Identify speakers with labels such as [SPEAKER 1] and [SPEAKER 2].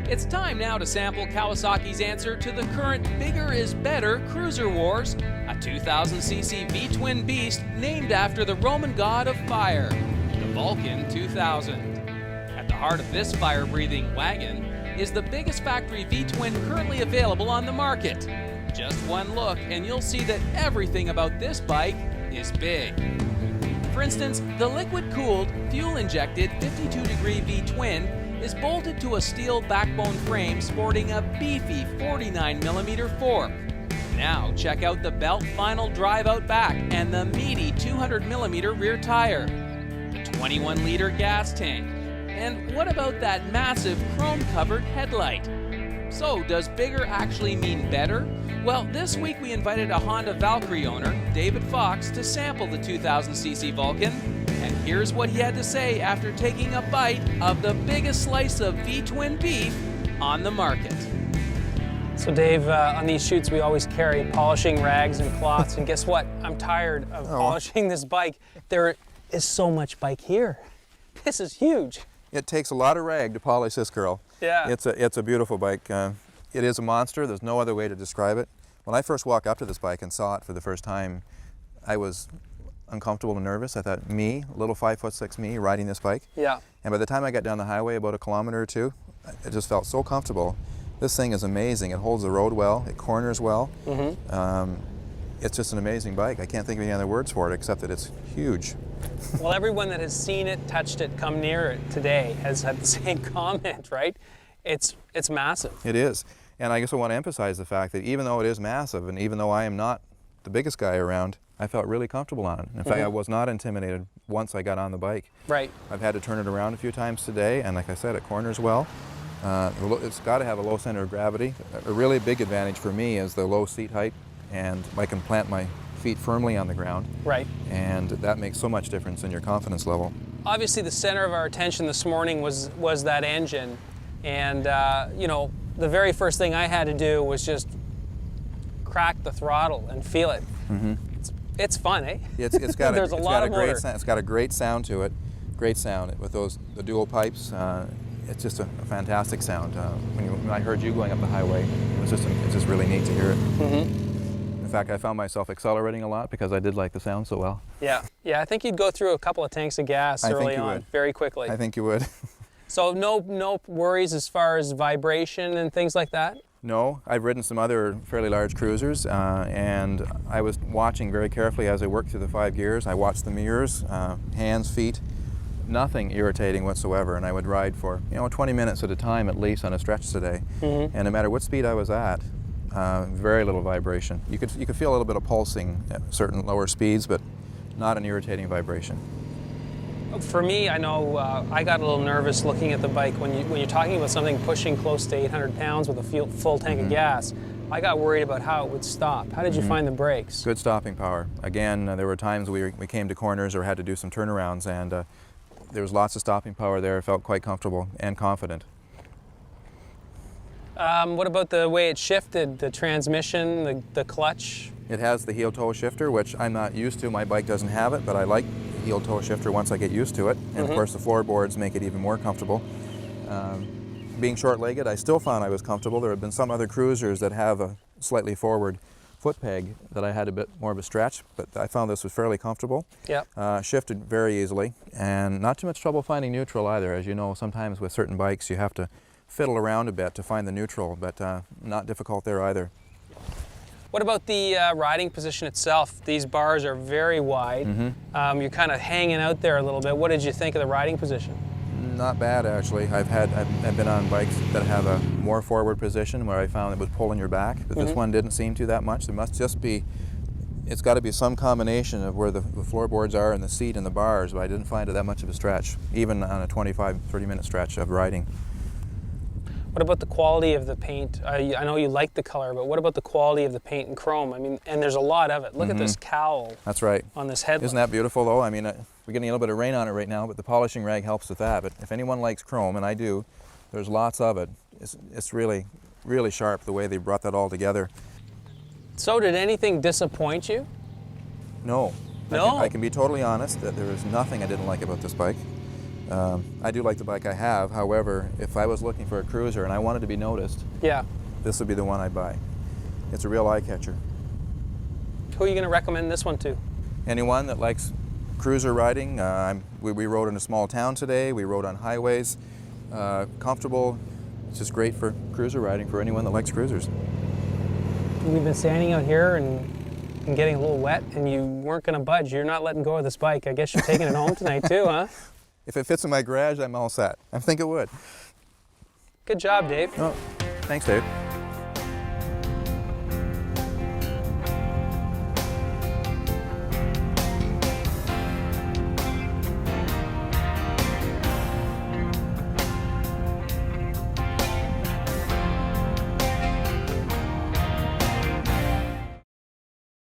[SPEAKER 1] It's time now to sample Kawasaki's answer to the current bigger is better cruiser wars, a 2000cc V-twin beast named after the Roman god of fire, the Vulcan 2000. At the heart of this fire-breathing wagon is the biggest factory V-twin currently available on the market. Just one look and you'll see that everything about this bike is big. For instance, the liquid-cooled, fuel-injected 52-degree V-twin is bolted to a steel backbone frame sporting a beefy 49mm fork. Now check out the belt final drive out back and the meaty 200mm rear tire, the 21-liter gas tank, and what about that massive chrome-covered headlight? So does bigger actually mean better? Well, this week we invited a Honda Valkyrie owner, David Fox, to sample the 2000cc Vulcan. And here's what he had to say after taking a bite of the biggest slice of V-twin beef on the market.
[SPEAKER 2] So Dave, on these shoots we always carry polishing rags and cloths, and guess what? I'm tired of polishing this bike. There is so much bike here. This is huge.
[SPEAKER 3] It takes a lot of rag to polish this girl.
[SPEAKER 2] Yeah.
[SPEAKER 3] It's a beautiful bike. It is a monster. There's no other way to describe it. When I first walked up to this bike and saw it for the first time, I was uncomfortable and nervous. I thought, me, little 5'6" me, riding this bike.
[SPEAKER 2] Yeah.
[SPEAKER 3] And by the time I got down the highway, about a kilometer or two, it just felt so comfortable. This thing is amazing. It holds the road well. It corners well. It's just an amazing bike. I can't think of any other words for it except that it's huge.
[SPEAKER 2] Well, everyone that has seen it, touched it, come near it today has had the same comment, right? It's massive.
[SPEAKER 3] It is. And I guess I want to emphasize the fact that even though it is massive, and even though I am not the biggest guy around, I felt really comfortable on it. In fact, I was not intimidated once I got on the bike.
[SPEAKER 2] Right.
[SPEAKER 3] I've had to turn it around a few times today, and like I said, it corners well. It's got to have a low center of gravity. A really big advantage for me is the low seat height, and I can plant my feet firmly on the ground.
[SPEAKER 2] Right.
[SPEAKER 3] And that makes so much difference in your confidence level.
[SPEAKER 2] Obviously, the center of our attention this morning was that engine, and you know, the very first thing I had to do was just crack the throttle and feel it. It's fun, eh?
[SPEAKER 3] It's got
[SPEAKER 2] There's a lot of motor.
[SPEAKER 3] It's got a great sound to it. Great sound with the dual pipes. It's just a fantastic sound. When I heard you going up the highway, it's just really neat to hear it. In fact, I found myself accelerating a lot because I did like the sound so well.
[SPEAKER 2] Yeah, I think you'd go through a couple of tanks of gas early on, very quickly.
[SPEAKER 3] I think you would.
[SPEAKER 2] So no worries as far as vibration and things like that?
[SPEAKER 3] No, I've ridden some other fairly large cruisers, and I was watching very carefully as I worked through the 5 gears. I watched the mirrors, hands, feet, nothing irritating whatsoever, and I would ride for 20 minutes at a time at least on a stretch today. And no matter what speed I was at, very little vibration. You could feel a little bit of pulsing at certain lower speeds, but not an irritating vibration.
[SPEAKER 2] For me, I know I got a little nervous looking at the bike when you're talking about something pushing close to 800 pounds with a full tank of gas. I got worried about how it would stop. How did you find the brakes?
[SPEAKER 3] Good stopping power. Again, there were times we came to corners or had to do some turnarounds, and there was lots of stopping power there. I felt quite comfortable and confident.
[SPEAKER 2] What about the way it shifted, the transmission, the clutch?
[SPEAKER 3] It has the heel-toe shifter, which I'm not used to. My bike doesn't have it, but I like the heel-toe shifter once I get used to it. And of course the floorboards make it even more comfortable. Being short-legged, I still found I was comfortable. There have been some other cruisers that have a slightly forward foot peg that I had a bit more of a stretch, but I found this was fairly comfortable.
[SPEAKER 2] Yep.
[SPEAKER 3] Shifted very easily, and not too much trouble finding neutral either. As you know, sometimes with certain bikes you have to fiddle around a bit to find the neutral, but not difficult there either.
[SPEAKER 2] What about the riding position itself? These bars are very wide. You're kind of hanging out there a little bit. What did you think of the riding position?
[SPEAKER 3] Not bad, actually. I've been on bikes that have a more forward position where I found it was pulling your back, but this one didn't seem to that much. There must just be, it's got to be some combination of where the floorboards are and the seat and the bars, but I didn't find it that much of a stretch, even on a 25-30 minute stretch of riding.
[SPEAKER 2] What about the quality of the paint? I know you like the color, but what about the quality of the paint and chrome? I mean, and there's a lot of it. Look at this cowl.
[SPEAKER 3] That's right.
[SPEAKER 2] On this headlight.
[SPEAKER 3] Isn't that beautiful, though? I mean, we're getting a little bit of rain on it right now, but the polishing rag helps with that. But if anyone likes chrome, and I do, there's lots of it. It's really, really sharp the way they brought that all together.
[SPEAKER 2] So did anything disappoint you?
[SPEAKER 3] No.
[SPEAKER 2] No?
[SPEAKER 3] I can be totally honest that there is nothing I didn't like about this bike. I do like the bike I have. However, if I was looking for a cruiser and I wanted to be noticed,
[SPEAKER 2] Yeah.
[SPEAKER 3] this would be the one I'd buy. It's a real eye catcher.
[SPEAKER 2] Who are you going to recommend this one to?
[SPEAKER 3] Anyone that likes cruiser riding, we rode in a small town today, we rode on highways, comfortable. It's just great for cruiser riding for anyone that likes cruisers.
[SPEAKER 2] We've been standing out here and getting a little wet, and you weren't going to budge. You're not letting go of this bike. I guess you're taking it home tonight too, huh?
[SPEAKER 3] If it fits in my garage, I'm all set. I think it would.
[SPEAKER 2] Good job, Dave.
[SPEAKER 3] Oh, thanks, Dave.